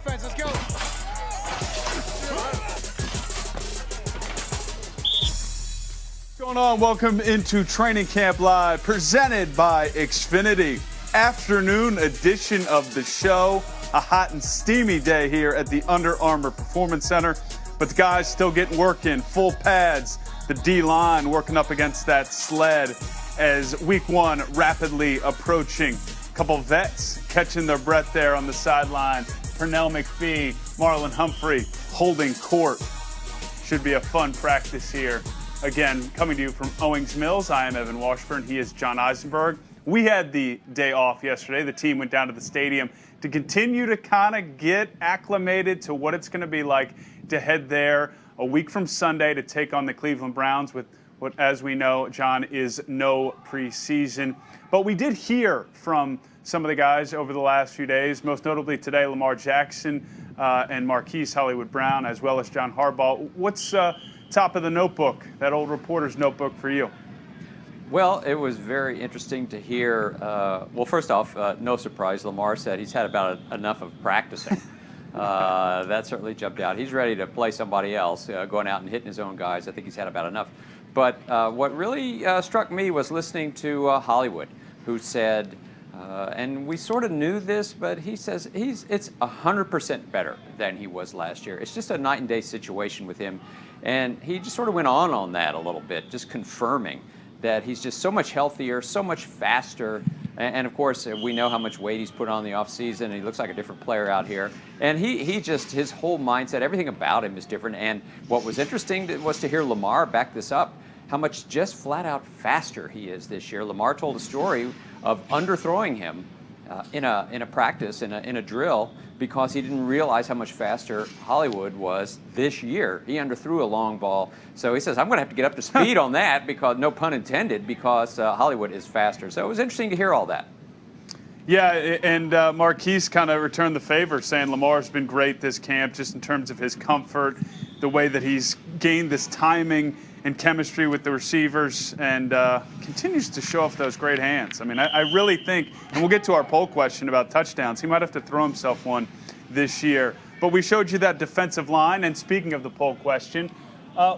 offense. Let's go. What's going on? Welcome into Training Camp Live, presented by Xfinity. Afternoon edition of the show. A hot and steamy day here at the Under Armour Performance Center. But the guys still getting work in, full pads. The D-line working up against that sled as week one rapidly approaching. A couple vets catching their breath there on the sideline. Pernell McPhee, Marlon Humphrey holding court. Should be a fun practice here. Again, coming to you from Owings Mills, I am Evan Washburn. He is John Eisenberg. We had the day off yesterday. The team went down to the stadium to continue to kind of get acclimated to what it's going to be like to head there a week from Sunday to take on the Cleveland Browns with what, as we know, John, is no preseason. But we did hear from some of the guys over the last few days, most notably today, Lamar Jackson and Marquise Hollywood Brown, as well as John Harbaugh. What's top of the notebook, that old reporter's notebook for you? Well, it was very interesting to hear. Well, first off, no surprise, Lamar said he's had about enough of practicing. That certainly jumped out. He's ready to play somebody else, going out and hitting his own guys. I think he's had about enough. But what really struck me was listening to Hollywood, who said, and we sort of knew this, but he says it's 100% better than he was last year. It's just a night and day situation with him. And he just sort of went on that a little bit, just confirming that he's just so much healthier, so much faster. And of course, we know how much weight he's put on in the offseason, and he looks like a different player out here. And he just, his whole mindset, everything about him is different. And what was interesting was to hear Lamar back this up, how much just flat out faster he is this year. Lamar told a story of underthrowing him in a practice, in a drill, because he didn't realize how much faster Hollywood was this year. He underthrew a long ball. So he says, I'm going to have to get up to speed on that, because, no pun intended, because Hollywood is faster. So it was interesting to hear all that. Yeah, and Marquise kind of returned the favor, saying Lamar's been great this camp, just in terms of his comfort, the way that he's gained this timing and chemistry with the receivers, and continues to show off those great hands. I mean, I really think, and we'll get to our poll question about touchdowns, he might have to throw himself one this year. But we showed you that defensive line, and speaking of the poll question,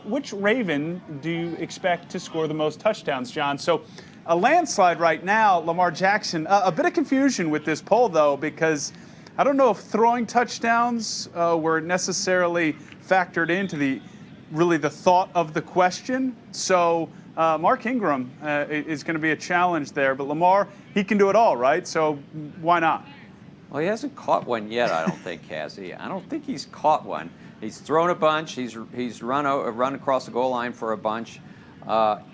which Raven do you expect to score the most touchdowns, John? So a landslide right now, Lamar Jackson. A bit of confusion with this poll, though, because I don't know if throwing touchdowns were necessarily factored into the thought of the question. So Mark Ingram is going to be a challenge there. But Lamar, he can do it all, right? So why not? Well, he hasn't caught one yet, I don't think, has he? I don't think he's caught one. He's thrown a bunch. He's run across the goal line for a bunch.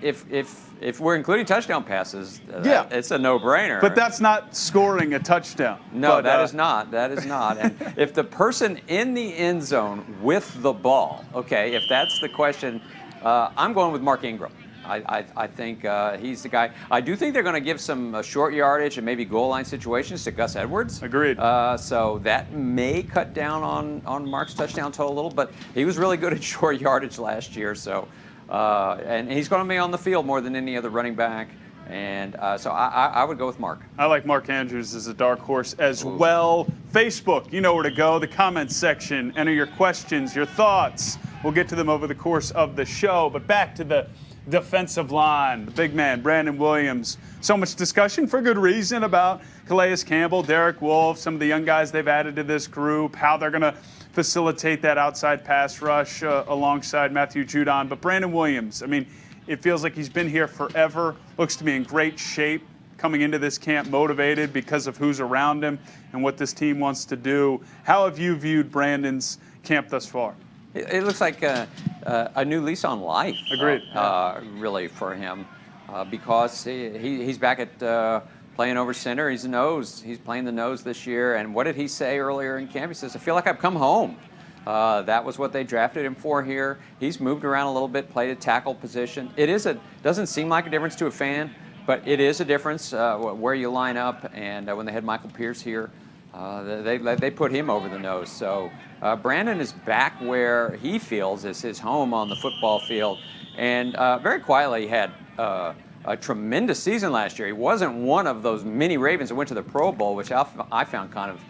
If we're including touchdown passes, yeah, it's a no-brainer. But that's not scoring a touchdown. No, but, that is not. That is not. And if the person in the end zone with the ball, okay, if that's the question, I'm going with Mark Ingram. I think he's the guy. I do think they're going to give some short yardage and maybe goal line situations to Gus Edwards. Agreed. So that may cut down on Mark's touchdown total a little, but he was really good at short yardage last year. So. And he's going to be on the field more than any other running back. And so I would go with Mark. I like Mark Andrews as a dark horse as well. Facebook, you know where to go. The comments section. Enter your questions, your thoughts. We'll get to them over the course of the show. But back to the defensive line. The big man, Brandon Williams. So much discussion for good reason about Calais Campbell, Derek Wolfe, some of the young guys they've added to this group, how they're going to facilitate that outside pass rush alongside Matthew Judon. But Brandon Williams, I mean, it feels like he's been here forever, looks to be in great shape coming into this camp, motivated because of who's around him and what this team wants to do. How have you viewed Brandon's camp thus far? It looks like a new lease on life. Agreed. Really, for him, because he's back at playing over center. He's a nose. He's playing the nose this year. And what did he say earlier in camp? He says, I feel like I've come home. That was what they drafted him for here. He's moved around a little bit, played a tackle position. Doesn't seem like a difference to a fan, but it is a difference where you line up. And when they had Michael Pierce here, they put him over the nose. So Brandon is back where he feels is his home on the football field. And very quietly had a tremendous season last year. He wasn't one of those mini Ravens that went to the Pro Bowl, which I found kind of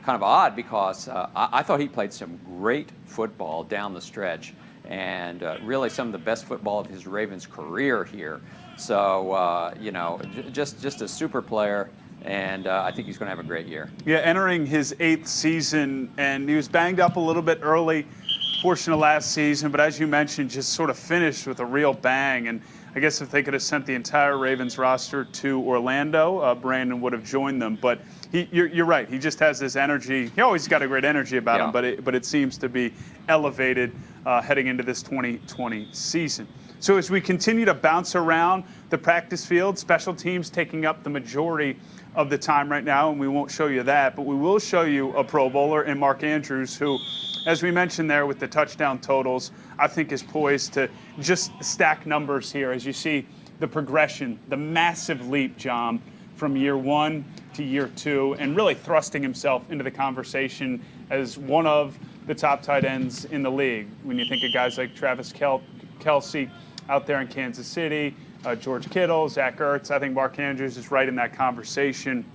kind of odd because I thought he played some great football down the stretch, and really some of the best football of his Ravens career here. So, you know, just a super player, and I think he's going to have a great year. Yeah, entering his 8th season, and he was banged up a little bit early portion of last season, but as you mentioned, just sort of finished with a real bang. And I guess if they could have sent the entire Ravens roster to Orlando, Brandon would have joined them. But you're right. He just has this energy. He always got a great energy about him, but it seems to be elevated heading into this 2020 season. So as we continue to bounce around the practice field, special teams taking up the majority of the time right now, and we won't show you that, but we will show you a Pro Bowler in Mark Andrews, who, as we mentioned there with the touchdown totals, I think is poised to just stack numbers here as you see the progression, the massive leap, John, from year 1 to year 2, and really thrusting himself into the conversation as one of the top tight ends in the league. When you think of guys like Travis Kelce out there in Kansas City, George Kittle, Zach Ertz, I think Mark Andrews is right in that conversation.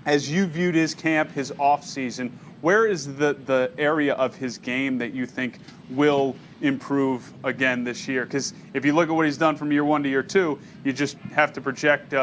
As you viewed his camp, his offseason, where is the area of his game that you think will improve again this year? Because if you look at what he's done from year 1 to year 2, you just have to project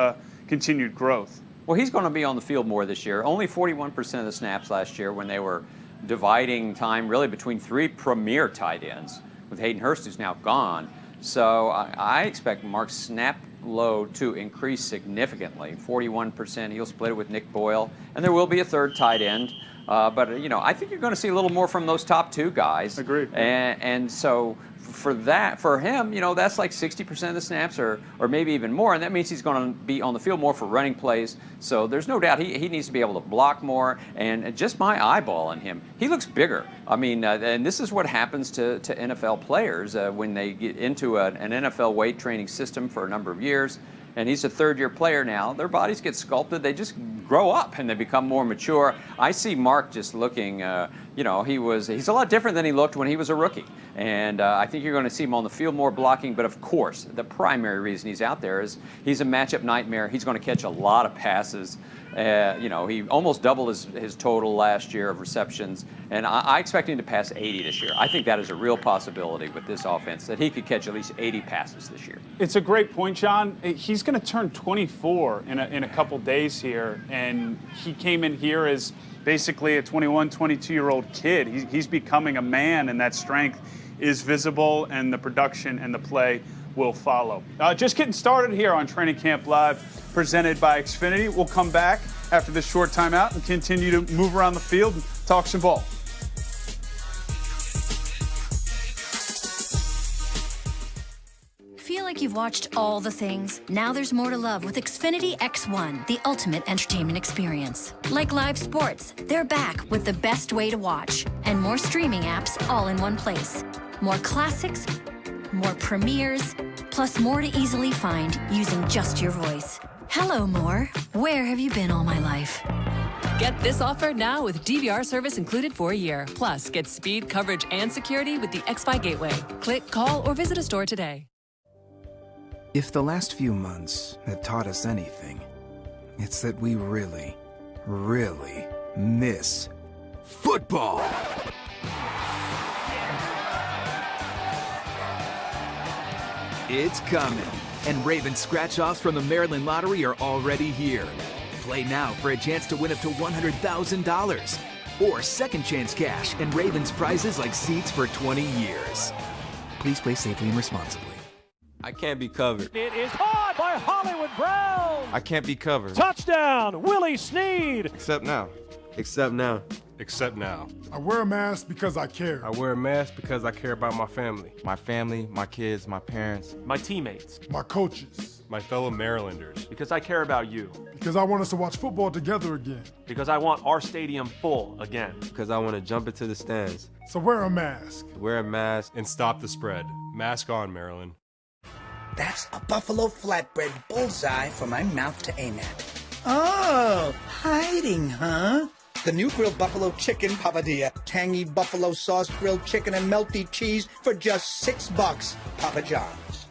continued growth. Well, he's going to be on the field more this year. Only 41% of the snaps last year when they were dividing time really between 3 premier tight ends, with Hayden Hurst, who's now gone. So I expect Mark's snap load to increase significantly. 41%. He'll split it with Nick Boyle, and there will be a third tight end. But you know, I think you're going to see a little more from those top 2 guys. Agreed. And so for him, you know, that's like 60% of the snaps, or maybe even more, and that means he's going to be on the field more for running plays. So there's no doubt he needs to be able to block more. And just my eyeball on him, he looks bigger. I mean, and this is what happens to NFL players when they get into an NFL weight training system for a number of years. And he's a third-year player now. Their bodies get sculpted. They just grow up and they become more mature. I see Mark just looking, you know, he's a lot different than he looked when he was a rookie. And I think you're going to see him on the field more blocking. But, of course, the primary reason he's out there is he's a matchup nightmare. He's going to catch a lot of passes. You know, he almost doubled his total last year of receptions. And I expect him to pass 80 this year. I think that is a real possibility with this offense, that he could catch at least 80 passes this year. It's a great point, John. He's going to turn 24 in a couple days here. And he came in here as basically a 21, 22-year-old kid. He's becoming a man, and that strength is visible, and the production and the play will follow. Just getting started here on Training Camp Live, presented by Xfinity. We'll come back after this short timeout and continue to move around the field and talk some ball. Feel like you've watched all the things? Now there's more to love with Xfinity X1, the ultimate entertainment experience. Like live sports, they're back with the best way to watch, and more streaming apps all in one place. More classics, more premieres, plus more to easily find using just your voice. Hello, more. Where have you been all my life? Get this offer now with DVR service included for a year. Plus, get speed, coverage, and security with the XFi Gateway. Click, call, or visit a store today. If the last few months have taught us anything, it's that we really, really miss football. It's coming, and Ravens scratch-offs from the Maryland Lottery are already here. Play now for a chance to win up to $100,000, or second chance cash and Ravens prizes like seats for 20 years. Please play safely and responsibly. I can't be covered. It is caught by Hollywood Brown. I can't be covered. Touchdown, Willie Snead. Except now. Except now. Except now. I wear a mask because I care. I wear a mask because I care about my family. My family, my kids, my parents. My teammates. My coaches. My fellow Marylanders. Because I care about you. Because I want us to watch football together again. Because I want our stadium full again. Because I want to jump into the stands. So wear a mask. Wear a mask. And stop the spread. Mask on, Maryland. That's a buffalo flatbread bullseye for my mouth to aim at. Oh, hiding, huh? The new grilled buffalo chicken papadilla. Tangy buffalo sauce, grilled chicken, and melty cheese for just $6. Papa John's.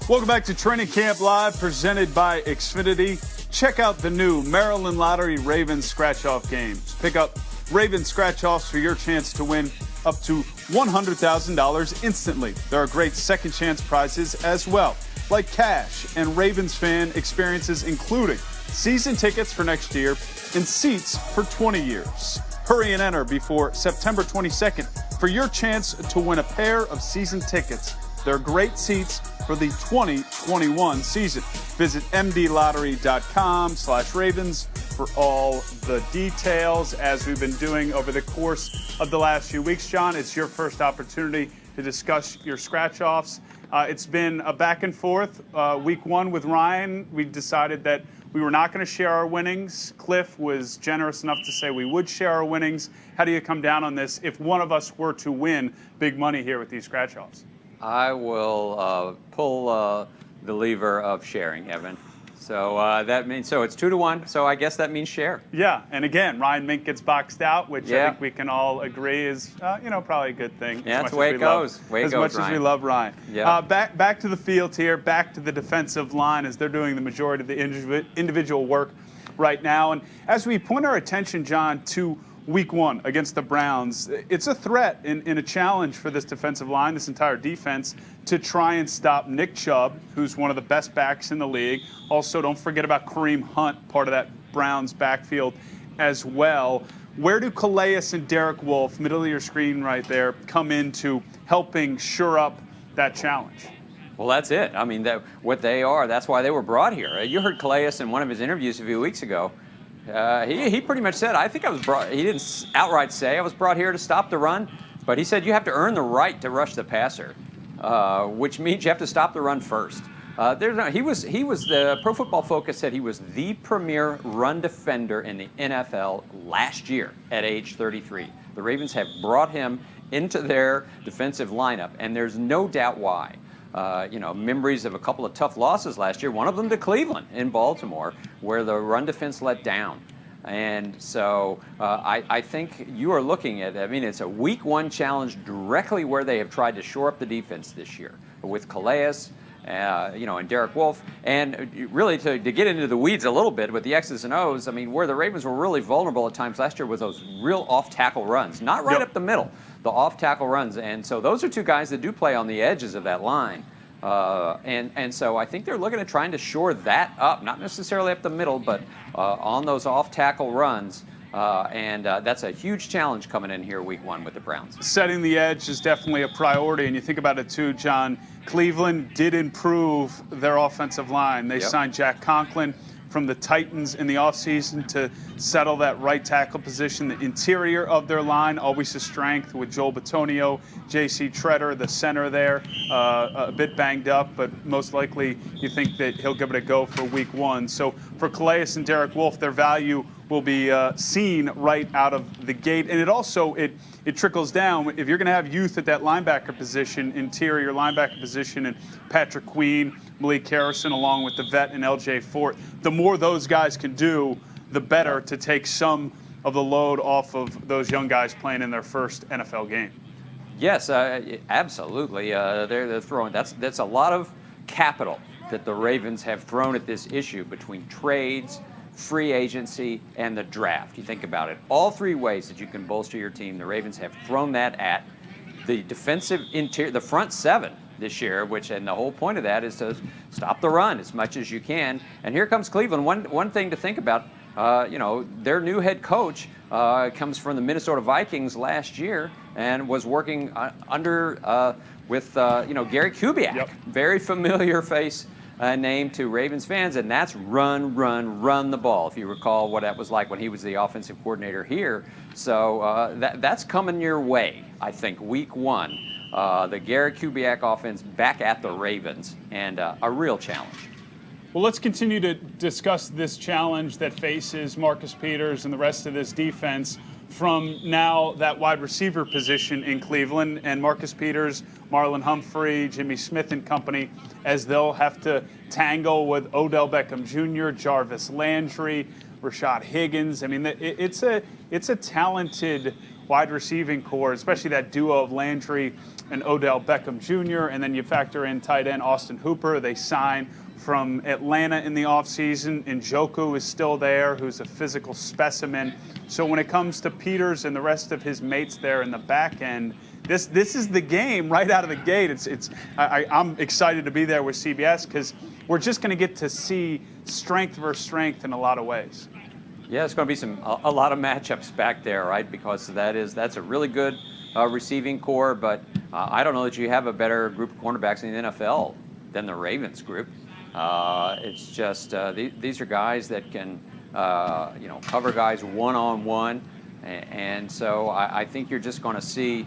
Welcome back to Training Camp Live, presented by Xfinity. check out the new Maryland Lottery Ravens scratch-off games. Pick up Ravens scratch-offs for your chance to win up to $100,000 instantly. There are great second chance prizes as well, like cash and Ravens fan experiences, including season tickets for next year and seats for 20 years. Hurry and enter before September 22nd for your chance to win a pair of season tickets. They're great seats for the 2021 season. Visit mdlottery.com/Ravens for all the details. As we've been doing over the course of the last few weeks, John, it's your first opportunity to discuss your scratch-offs. It's been a back and forth. Week one with Ryan, we decided that we were not going to share our winnings. Cliff was generous enough to say we would share our winnings. How do you come down on this if one of us were to win big money here with these scratch-offs? I will pull the lever of sharing, Evan. So that means, so it's 2-1. So I guess that means share. Yeah, and again, Ryan Mink gets boxed out, which I think we can all agree is, probably a good thing. Yeah, that's the way it goes. As much as we love Ryan. Yeah. Back to the field here, back to the defensive line as they're doing the majority of the individual work right now. And as we point our attention, John, to Week one against the Browns, it's a threat in a challenge for this defensive line, this entire defense, to try and stop Nick Chubb, who's one of the best backs in the league. Also, don't forget about Kareem Hunt, part of that Browns backfield as well. Where do Calais and Derek Wolfe, middle of your screen right there, come into helping shore up that challenge? Well, that's it. I mean, what they are, that's why they were brought here. You heard Calais in one of his interviews a few weeks ago. He pretty much said, I think I was brought, he didn't outright say I was brought here to stop the run, but he said you have to earn the right to rush the passer, which means you have to stop the run first. He was the Pro Football Focus said he was the premier run defender in the NFL last year at age 33. The Ravens have brought him into their defensive lineup, and there's no doubt why. Memories of a couple of tough losses last year, one of them to Cleveland in Baltimore, where the run defense let down. And so I think you are looking at, it's a week one challenge directly where they have tried to shore up the defense this year with Calais, and Derek Wolfe. And really to get into the weeds a little bit with the X's and O's, where the Ravens were really vulnerable at times last year was those real off-tackle runs, not right up the middle, the off-tackle runs. And so those are two guys that do play on the edges of that line. And so I think they're looking at trying to shore that up, not necessarily up the middle, but on those off-tackle runs. And that's a huge challenge coming in here week one with the Browns. Setting the edge is definitely a priority, and you think about it too, John. Cleveland did improve their offensive line. They signed Jack Conklin from the Titans in the offseason to settle that right tackle position. The interior of their line, always a strength with Joel Bitonio, J.C. Treader, the center there, a bit banged up, but most likely you think that he'll give it a go for week one. So for Calais and Derek Wolfe, their value will be seen right out of the gate. And it also, it trickles down. If you're going to have youth at that linebacker position, interior linebacker position, and Patrick Queen, Malik Harrison, along with the vet and L.J. Fort, the more those guys can do, the better to take some of the load off of those young guys playing in their first NFL game. Yes, absolutely. They're throwing, that's a lot of capital that the Ravens have thrown at this issue between trades, free agency, and the draft. You think about it. All three ways that you can bolster your team, the Ravens have thrown that at the defensive interior, the front seven this year, and the whole point of that is to stop the run as much as you can. And here comes Cleveland. One thing to think about, their new head coach comes from the Minnesota Vikings last year and was working with Gary Kubiak. Yep. Very familiar face. Name to Ravens fans, and that's run the ball. If you recall what that was like when he was the offensive coordinator here. So that's coming your way, I think, week one. The Gary Kubiak offense back at the Ravens, and a real challenge. Well, let's continue to discuss this challenge that faces Marcus Peters and the rest of this defense from now that wide receiver position in Cleveland and Marcus Peters, Marlon Humphrey, Jimmy Smith and company, as they'll have to tangle with Odell Beckham Jr., Jarvis Landry, Rashad Higgins. It's a talented wide receiving core, especially that duo of Landry and Odell Beckham Jr., and then you factor in tight end Austin Hooper. They sign from Atlanta in the offseason. Njoku is still there, who's a physical specimen. So when it comes to Peters and the rest of his mates there in the back end, this is the game right out of the gate. I'm excited to be there with CBS because we're just going to get to see strength versus strength in a lot of ways. Yeah, it's going to be a lot of matchups back there, right? Because that's a really good receiving core, but I don't know that you have a better group of cornerbacks in the NFL than the Ravens group. It's just these are guys that can cover guys one-on-one, and so I think you're just going to see.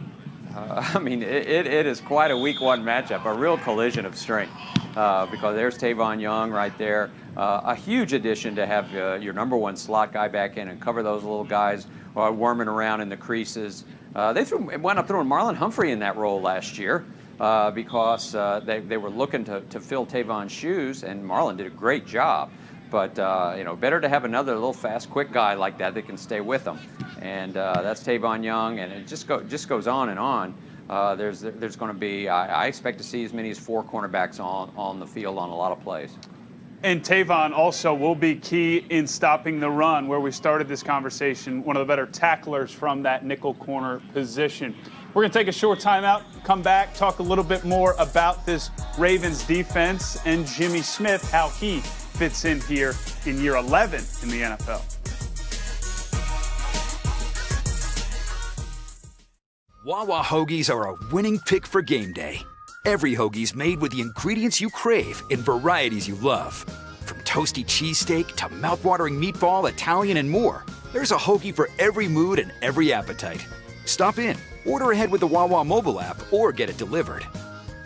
It is quite a week one matchup, a real collision of strength, because there's Tavon Young right there. A huge addition to have your number one slot guy back in and cover those little guys worming around in the creases. They wound up throwing Marlon Humphrey in that role last year because they were looking to fill Tavon's shoes, and Marlon did a great job. But better to have another little fast, quick guy like that can stay with them, and that's Tavon Young, and it just goes on and on. There's going to be I expect to see as many as 4 cornerbacks on the field on a lot of plays. And Tavon also will be key in stopping the run, where we started this conversation, one of the better tacklers from that nickel corner position. We're going to take a short timeout, come back, talk a little bit more about this Ravens defense and Jimmy Smith, how he fits in here in year 11 in the NFL. Wawa hoagies are a winning pick for game day. Every hoagie's made with the ingredients you crave in varieties you love. From toasty cheesesteak to mouthwatering meatball, Italian, and more, there's a hoagie for every mood and every appetite. Stop in, order ahead with the Wawa mobile app, or get it delivered.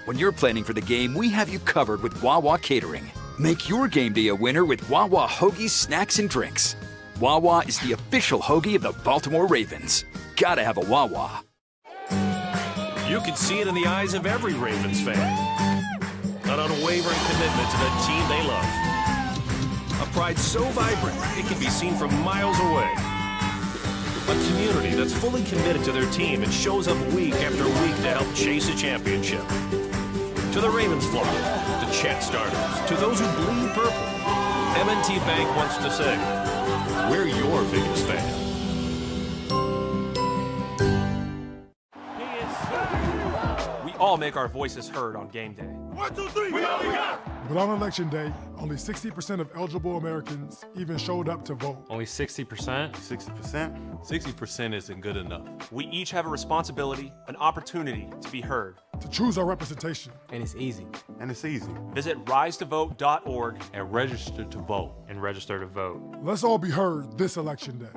When you're planning for the game, we have you covered with Wawa Catering. Make your game day a winner with Wawa hoagies, snacks, and drinks. Wawa is the official hoagie of the Baltimore Ravens. Gotta have a Wawa. You can see it in the eyes of every Ravens fan. An unwavering commitment to the team they love. A pride so vibrant, it can be seen from miles away. A community that's fully committed to their team and shows up week after week to help chase a championship. To the Ravens flock, to chat starters, to those who bleed purple, M&T Bank wants to say, we're your biggest fan. All make our voices heard on game day. 1, 2, 3, we got. But on election day, only 60% of eligible Americans even showed up to vote. Only 60%? 60%? 60% isn't good enough. We each have a responsibility, an opportunity to be heard. To choose our representation. And it's easy. Visit risetovote.org And register to vote. and register to vote. Let's all be heard this election day.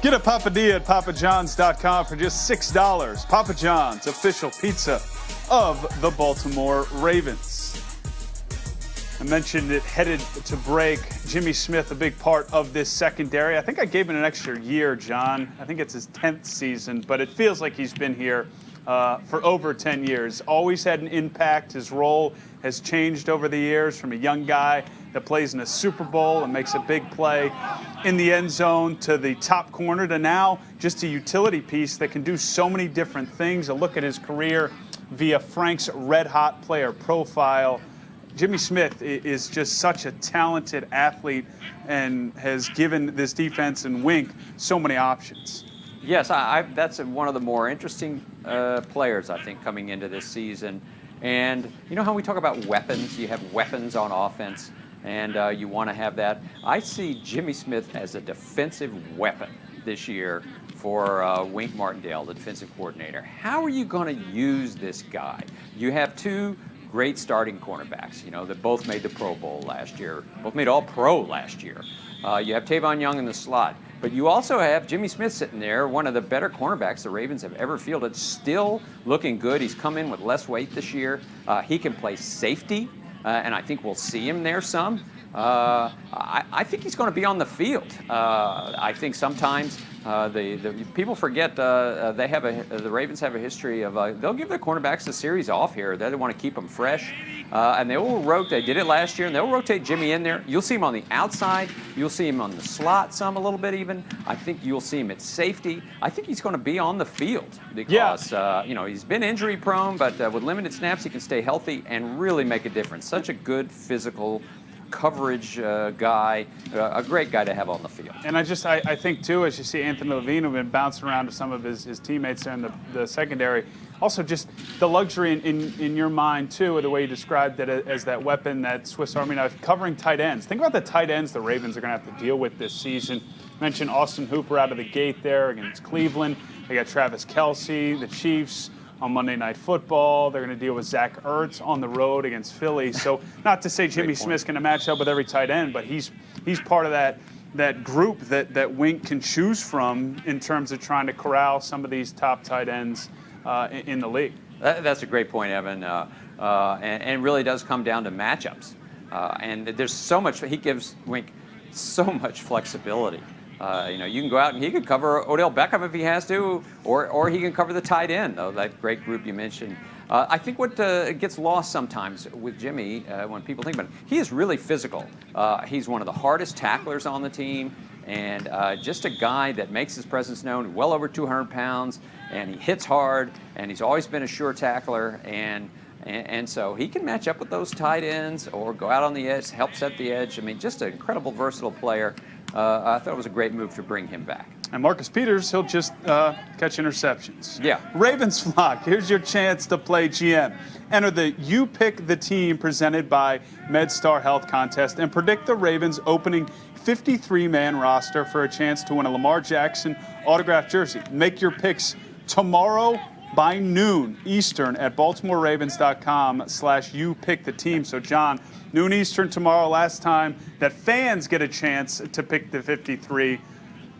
Get a Papadilla at papajohns.com for just $6. Papa John's, official pizza of the Baltimore Ravens. I mentioned it headed to break. Jimmy Smith, a big part of this secondary. I think I gave him an extra year, John. I think it's his 10th season, but it feels like he's been here for over 10 years. Always had an impact. His role has changed over the years from a young guy that plays in a Super Bowl and makes a big play in the end zone to the top corner to now just a utility piece that can do so many different things. A look at his career via Frank's Red Hot player profile. Jimmy Smith is just such a talented athlete and has given this defense and Wink so many options. Yes, that's one of the more interesting players, I think, coming into this season. And you know how we talk about weapons? You have weapons on offense, and you want to have that. I see Jimmy Smith as a defensive weapon this year for Wink Martindale, the defensive coordinator. How are you going to use this guy? You have 2 great starting cornerbacks, that both made the Pro Bowl last year, both made All-Pro last year. You have Tavon Young in the slot, but you also have Jimmy Smith sitting there, one of the better cornerbacks the Ravens have ever fielded, still looking good. He's come in with less weight this year. He can play safety, and I think we'll see him there some. I think he's going to be on the field. I think sometimes the people forget the Ravens have a history of they'll give their cornerbacks a series off here. They want to keep them fresh, and they will rotate. They did it last year, and they'll rotate Jimmy in there. You'll see him on the outside. You'll see him on the slot some a little bit even. I think you'll see him at safety. I think he's going to be on the field because he's been injury prone, but with limited snaps he can stay healthy and really make a difference. Such a good physical coverage guy, a great guy to have on the field. And I think too, as you see Anthony Levine, who's been bouncing around to some of his teammates there in the secondary, also just the luxury in your mind too, of the way you described it as that weapon, that Swiss Army knife, covering tight ends. Think about the tight ends the Ravens are going to have to deal with this season. Mentioned Austin Hooper out of the gate there against Cleveland. They got Travis Kelce, the Chiefs on Monday Night Football. They're going to deal with Zach Ertz on the road against Philly. So not to say Jimmy Smith's going to match up with every tight end, but he's part of that group that Wink can choose from in terms of trying to corral some of these top tight ends in the league. That's a great point, Evan, and it really does come down to matchups. And there's so much. He gives Wink so much flexibility. You can go out and he could cover Odell Beckham if he has to, or he can cover the tight end, though, that great group you mentioned. I think what gets lost sometimes with Jimmy, when people think about it, he is really physical. He's one of the hardest tacklers on the team, and just a guy that makes his presence known, well over 200 pounds, and he hits hard, and he's always been a sure tackler, and so he can match up with those tight ends or go out on the edge, help set the edge. I mean, just an incredible, versatile player. I thought it was a great move to bring him back. And Marcus Peters, he'll just catch interceptions. Yeah. Ravens flock, here's your chance to play GM. Enter the You Pick the Team presented by MedStar Health contest and predict the Ravens opening 53-man roster for a chance to win a Lamar Jackson autographed jersey. Make your picks tomorrow by noon Eastern at BaltimoreRavens.com/You Pick the Team. So, John, noon Eastern tomorrow, last time that fans get a chance to pick the 53.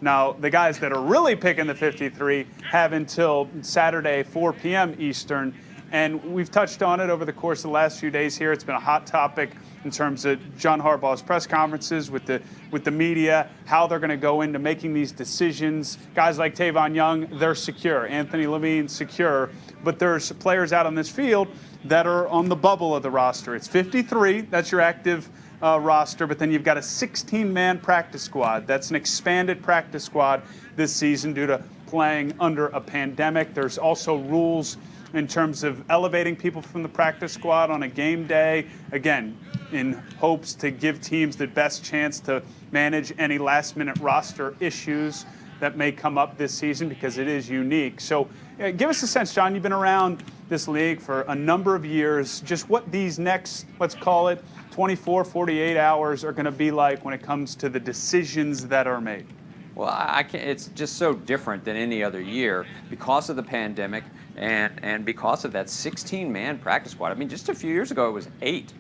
Now, the guys that are really picking the 53 have until Saturday, 4 p.m. Eastern. And we've touched on it over the course of the last few days here. It's been a hot topic in terms of John Harbaugh's press conferences with the media, how they're going to go into making these decisions. Guys like Tavon Young, they're secure. Anthony Levine, secure. But there's players out on this field that are on the bubble of the roster. It's 53. That's your active roster. But then you've got a 16-man practice squad. That's an expanded practice squad this season due to playing under a pandemic. There's also rules in terms of elevating people from the practice squad on a game day, again, in hopes to give teams the best chance to manage any last-minute roster issues that may come up this season because it is unique. So give us a sense, John, you've been around this league for a number of years, just what these next, let's call it, 24, 48 hours are going to be like when it comes to the decisions that are made. Well, it's just so different than any other year because of the pandemic and because of that 16-man practice squad. I mean, just a few years ago it was 8.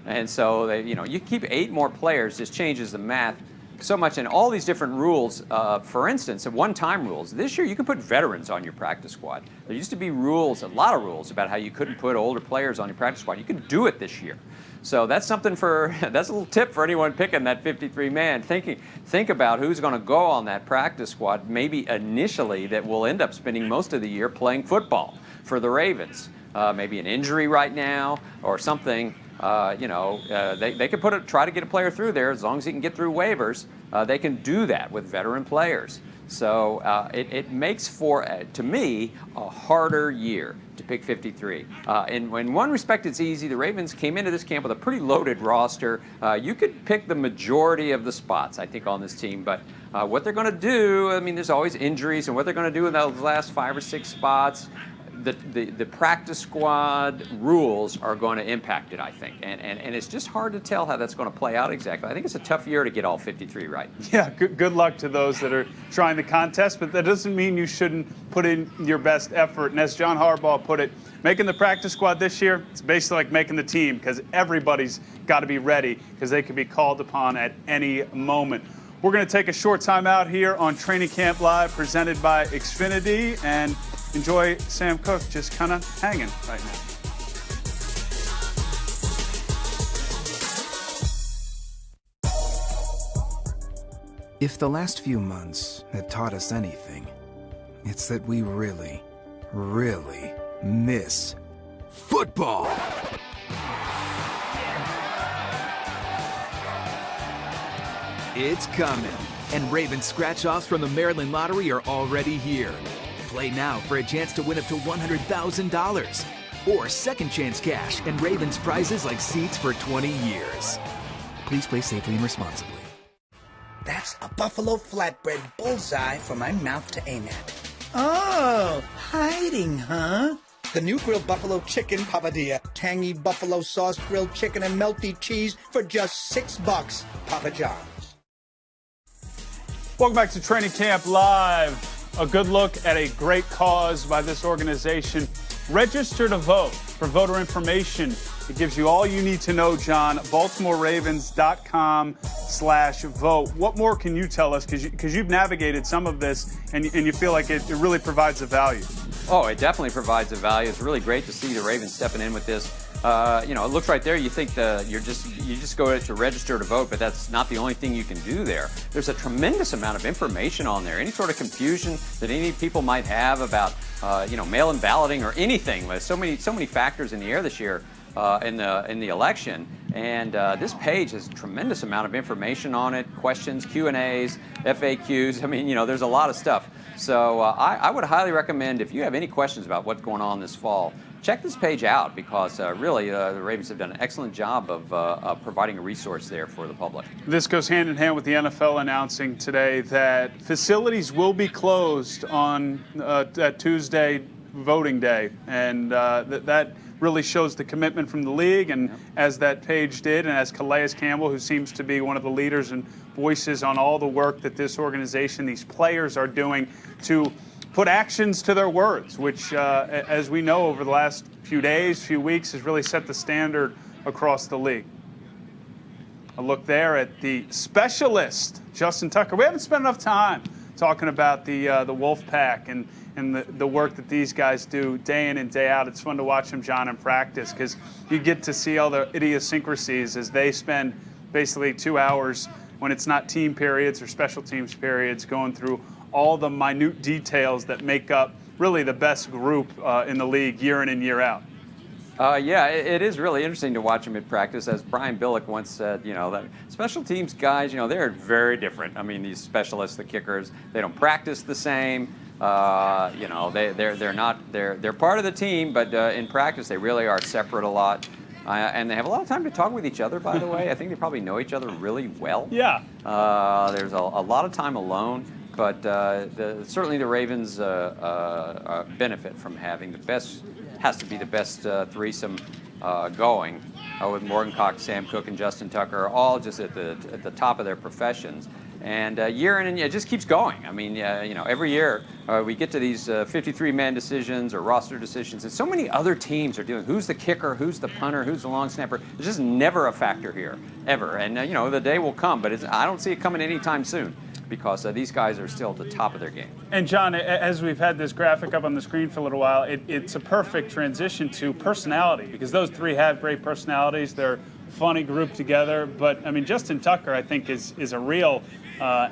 And so, you keep 8 more players, just changes the math so much. And all these different rules, for instance, one-time rules. This year you can put veterans on your practice squad. There used to be rules, a lot of rules, about how you couldn't put older players on your practice squad. You can do it this year. So that's something that's a little tip for anyone picking that 53-man. Think about who's going to go on that practice squad, maybe initially that will end up spending most of the year playing football for the Ravens. Maybe an injury right now or something. They could try to get a player through there as long as he can get through waivers. They can do that with veteran players. So it makes for, to me, a harder year to pick 53. In one respect, it's easy. The Ravens came into this camp with a pretty loaded roster. You could pick the majority of the spots, I think, on this team. But what they're going to do, I mean, there's always injuries, and what they're going to do in those last 5 or 6 spots, the practice squad rules are going to impact it, I think. And it's just hard to tell how that's going to play out exactly. I think it's a tough year to get all 53 right. Yeah, good luck to those that are trying the contest, but that doesn't mean you shouldn't put in your best effort. And as John Harbaugh put it, making the practice squad this year, it's basically like making the team because everybody's got to be ready because they could be called upon at any moment. We're going to take a short time out here on Training Camp Live presented by Xfinity and enjoy Sam Cook just kind of hanging right now. If the last few months have taught us anything, it's that we really, really miss football. It's coming, and Ravens scratch-offs from the Maryland Lottery are already here. Play now for a chance to win up to $100,000 or second chance cash and Ravens prizes like seats for 20 years. Please play safely and responsibly. That's a buffalo flatbread bullseye for my mouth to aim at. Oh, hiding, huh? The new grilled buffalo chicken papadilla. Tangy buffalo sauce, grilled chicken, and melty cheese for just $6. Papa John's. Welcome back to Training Camp Live. A good look at a great cause by this organization. Register to vote for voter information. It gives you all you need to know, John. BaltimoreRavens.com/vote. What more can you tell us? Because you've navigated some of this, and you feel like it really provides a value. Oh, it definitely provides a value. It's really great to see the Ravens stepping in with this. It looks right there. You think you just go to register to vote, but that's not the only thing you can do there. There's a tremendous amount of information on there. Any sort of confusion that any people might have about mail-in balloting or anything. There's so many factors in the air this year in the election, and this page has a tremendous amount of information on it. Questions, Q&As, FAQs. I mean, there's a lot of stuff. So I would highly recommend, if you have any questions about what's going on this fall, check this page out, because really the Ravens have done an excellent job of providing a resource there for the public. This goes hand in hand with the NFL announcing today that facilities will be closed on that Tuesday voting day, and that really shows the commitment from the league, and as that page did, and as Calais Campbell, who seems to be one of the leaders and voices on all the work that this organization, these players are doing to put actions to their words, which, as we know, over the last few days, few weeks, has really set the standard across the league. A look there at the specialist, Justin Tucker. We haven't spent enough time talking about the Wolf Pack and the work that these guys do day in and day out. It's fun to watch them, John, in practice, because you get to see all the idiosyncrasies as they spend basically 2 hours when it's not team periods or special teams periods going through all the minute details that make up really the best group in the league year in and year out. It is really interesting to watch them in practice. As Brian Billick once said, that special teams guys, they're very different. I mean, these specialists, the kickers, they don't practice the same. They're part of the team, but in practice they really are separate a lot. And they have a lot of time to talk with each other, by the way. I think they probably know each other really well. Yeah. There's a lot of time alone. But certainly the Ravens benefit from having the best, has to be the best threesome going with Morgan Cox, Sam Cook, and Justin Tucker, all just at the top of their professions. And year in and year, it just keeps going. I mean, every year we get to these 53-man decisions or roster decisions, and so many other teams are doing who's the kicker, who's the punter, who's the long snapper. It's just never a factor here, ever. And, the day will come, but I don't see it coming anytime soon, because these guys are still at the top of their game. And John, as we've had this graphic up on the screen for a little while, it's a perfect transition to personality, because those three have great personalities. They're a funny group together. But, I mean, Justin Tucker, I think, is a real a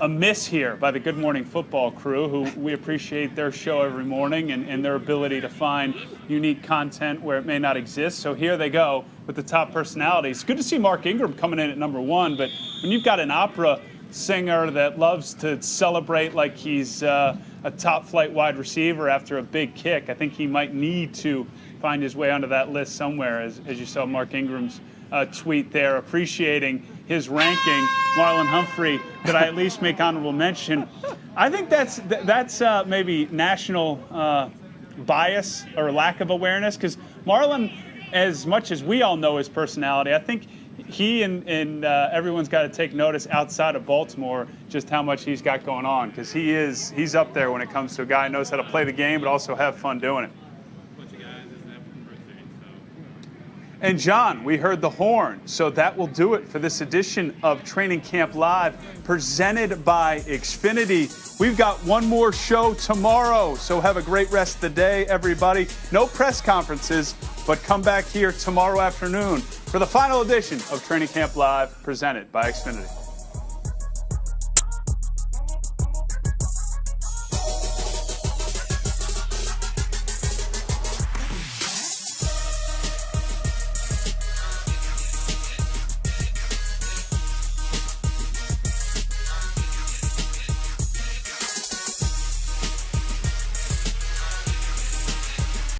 miss here by the Good Morning Football crew, who we appreciate their show every morning and their ability to find unique content where it may not exist. So here they go with the top personalities. It's good to see Mark Ingram coming in at number one, but when you've got an opera singer that loves to celebrate like he's a top flight wide receiver after a big kick, I think he might need to find his way onto that list somewhere, as you saw Mark Ingram's tweet there, appreciating his ranking. Marlon Humphrey, did I at least make honorable mention? I think that's maybe national bias or lack of awareness, because Marlon, as much as we all know his personality, I think he and everyone's got to take notice outside of Baltimore just how much he's got going on, because he's up there when it comes to a guy who knows how to play the game but also have fun doing it. And John, we heard the horn, so that will do it for this edition of Training Camp Live, presented by Xfinity. We've got one more show tomorrow, so have a great rest of the day, everybody. No press conferences, but come back here tomorrow afternoon for the final edition of Training Camp Live, presented by Xfinity.